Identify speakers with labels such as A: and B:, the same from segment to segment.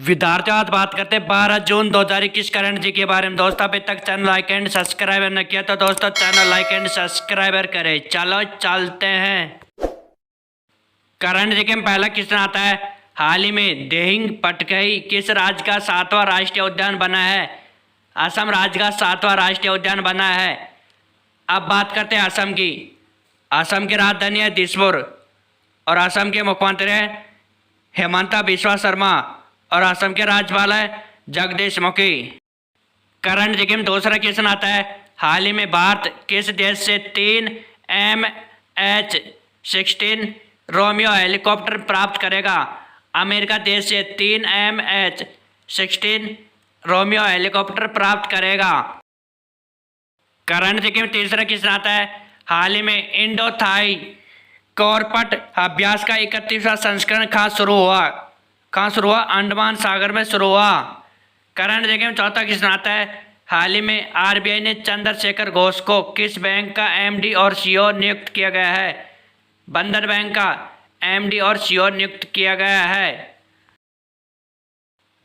A: विद्यार्थियों आज बात करते हैं 12 जून 2021 करंट जी के बारे में। दोस्तों अभी तक चैनल लाइक एंड सब्सक्राइबर न किया तो दोस्तों चैनल लाइक एंड सब्सक्राइबर करें। चलो चलते हैं। करंट जी के में पहला क्वेश्चन आता है, हाल ही में दिहिंग पटकाई किस राज्य का 7वां राष्ट्रीय उद्यान बना है? असम राज्य का 7वां राष्ट्रीय उद्यान बना है। अब बात करते हैं असम की। असम की राजधानी है दिसपुर और असम के मुख्यमंत्री हैं हेमंता बिस्वा शर्मा और असम के राज्यपाल है जगदीश मुखी। करंट जी में दूसरा क्वेश्चन आता है, हाल ही में भारत किस देश से 3 MH-16 रोमियो हेलीकॉप्टर प्राप्त करेगा? अमेरिका देश से 3 MH-16 रोमियो हेलीकॉप्टर प्राप्त करेगा। करंट जी में तीसरा क्वेश्चन आता है, हाल ही में इंडो थाई कॉर्पट अभ्यास का 31वां संस्करण कहाँ शुरू हुआ? अंडमान सागर में शुरू हुआ। करंट जी में चौथा क्वेश्चन आता है, हाल ही में आरबीआई ने चंद्रशेखर घोष को किस बैंक का एमडी और सीईओ नियुक्त किया गया है? बंधन बैंक का एमडी और सीईओ नियुक्त किया गया है।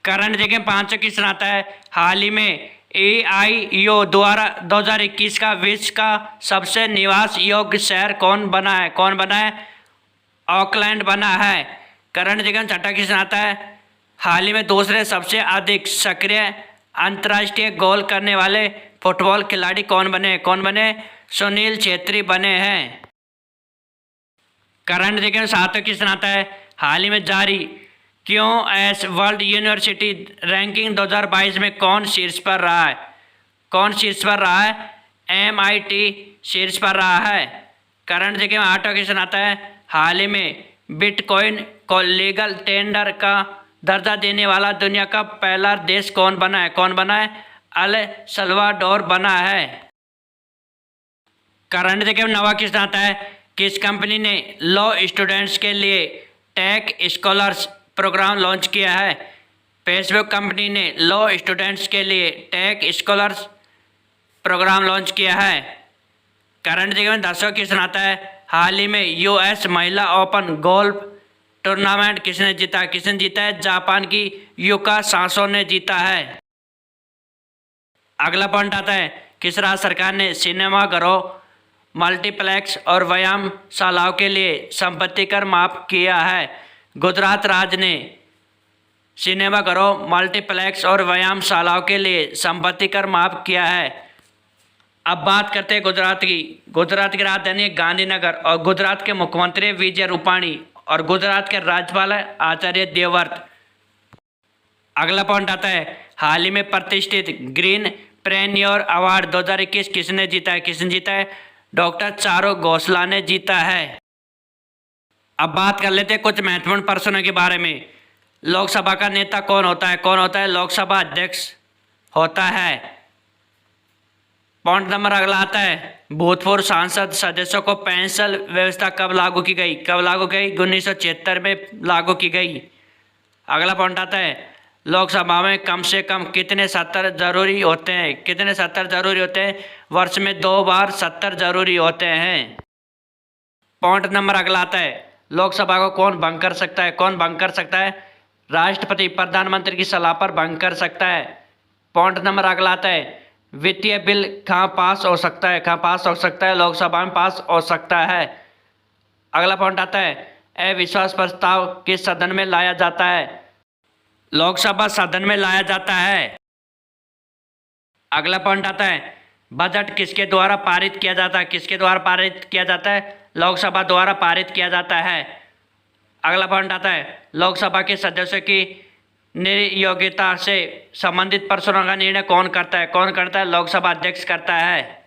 A: करंट जी में पांचवा क्वेश्चन आता है, हाल ही में AIEO द्वारा 2021 का विश्व का सबसे निवास योग्य शहर कौन बना है? ऑकलैंड बना है। करंट जी में छठा क्वेश्चन आता है, हाल ही में दूसरे सबसे अधिक सक्रिय अंतर्राष्ट्रीय गोल करने वाले फुटबॉल खिलाड़ी कौन बने? सुनील छेत्री बने हैं। करंट जी में सातवां क्वेश्चन आता है, हाल ही में जारी QS वर्ल्ड यूनिवर्सिटी रैंकिंग 2022 में कौन शीर्ष पर रहा है? MIT शीर्ष पर रहा है। करंट जी में आठवां क्वेश्चन आता है, हाल ही में बिटकॉइन को लीगल टेंडर का दर्जा देने वाला दुनिया का पहला देश कौन बना है? अल सल्वाडोर बना है। करंट जी में नवा क्वेश्चन आता है, किस कंपनी ने लॉ स्टूडेंट्स के लिए टेक स्कॉलर्स प्रोग्राम लॉन्च किया है? फेसबुक कंपनी ने लॉ स्टूडेंट्स के लिए टेक स्कॉलर्स प्रोग्राम लॉन्च किया है। करंट जी में 10वां क्वेश्चन आता है, हाल ही में US महिला ओपन गोल्फ टूर्नामेंट किसने जीता है? जापान की युका सासो ने जीता है। अगला पॉइंट आता है, किस राज्य सरकार ने सिनेमाघरों, मल्टीप्लेक्स और व्यायामशालाओं के लिए संपत्ति कर माफ किया है? गुजरात राज्य ने सिनेमाघरों, मल्टीप्लेक्स और व्यायामशालाओं के लिए संपत्ति कर माफ किया है। अब बात करते हैं गुजरात की राजधानी है गांधीनगर और गुजरात के मुख्यमंत्री विजय रूपाणी और गुजरात के राज्यपाल है आचार्य देवव्रत। अगला पॉइंट आता है, हाल ही में प्रतिष्ठित ग्रीन प्रेन्योर अवार्ड 2021 किसने जीता है? डॉक्टर चारू घोषला ने जीता है। अब बात कर लेते हैं कुछ महत्वपूर्ण पर्सनों के बारे में। लोकसभा का नेता कौन होता है? लोकसभा अध्यक्ष होता है। पॉइंट नंबर अगला आता है, भूतपूर्व सांसद सदस्यों को पेंशन व्यवस्था कब लागू की गई? 1976 में लागू की गई। अगला पॉइंट आता है, लोकसभा में कम से कम कितने सत्र जरूरी होते हैं? वर्ष में 2 बार सत्र जरूरी होते हैं। पॉइंट नंबर अगला आता है, लोकसभा को कौन भंग कर सकता है? राष्ट्रपति प्रधानमंत्री की सलाह पर भंग कर सकता है। पॉइंट नंबर अगला आता है, वित्तीय बिल कहाँ पास हो सकता है? लोकसभा में पास हो सकता है। अगला पॉइंट आता है, अविश्वास प्रस्ताव किस सदन में लाया जाता है? लोकसभा सदन में लाया जाता है। अगला पॉइंट आता है, बजट किसके द्वारा पारित किया जाता है? लोकसभा द्वारा पारित किया जाता है। अगला पॉइंट आता है, लोकसभा के सदस्यों की नियोक्ता से संबंधित प्रश्नों का निर्णय कौन करता है? लोकसभा अध्यक्ष करता है।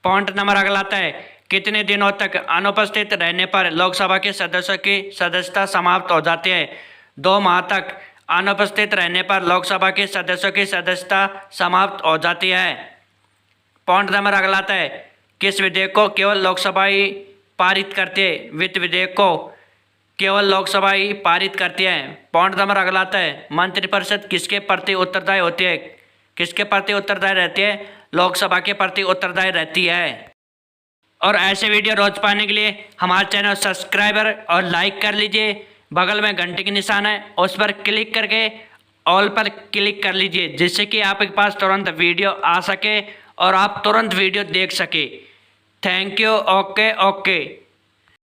A: पॉइंट नंबर अगला आता है, कितने दिनों तक अनुपस्थित रहने पर लोकसभा के सदस्यों की सदस्यता समाप्त हो जाती है? 2 माह तक अनुपस्थित रहने पर लोकसभा के सदस्यों की सदस्यता समाप्त हो जाती है। पॉइंट नंबर अगला आता है, किस विधेयक को केवल लोकसभा ही पारित करती है? वित्त विधेयक को केवल लोकसभा ही पारित करती है। पॉइंट नंबर अगला आता है, मंत्रिपरिषद किसके प्रति उत्तरदायी रहती है? लोकसभा के प्रति उत्तरदायी रहती है। और ऐसे वीडियो रोज पाने के लिए हमारे चैनल सब्सक्राइबर और लाइक कर लीजिए। बगल में घंटे की निशान है, उस पर क्लिक करके ऑल पर क्लिक कर लीजिए, जिससे कि आपके पास तुरंत वीडियो आ सके और आप तुरंत वीडियो देख सके। Thank you. Okay okay.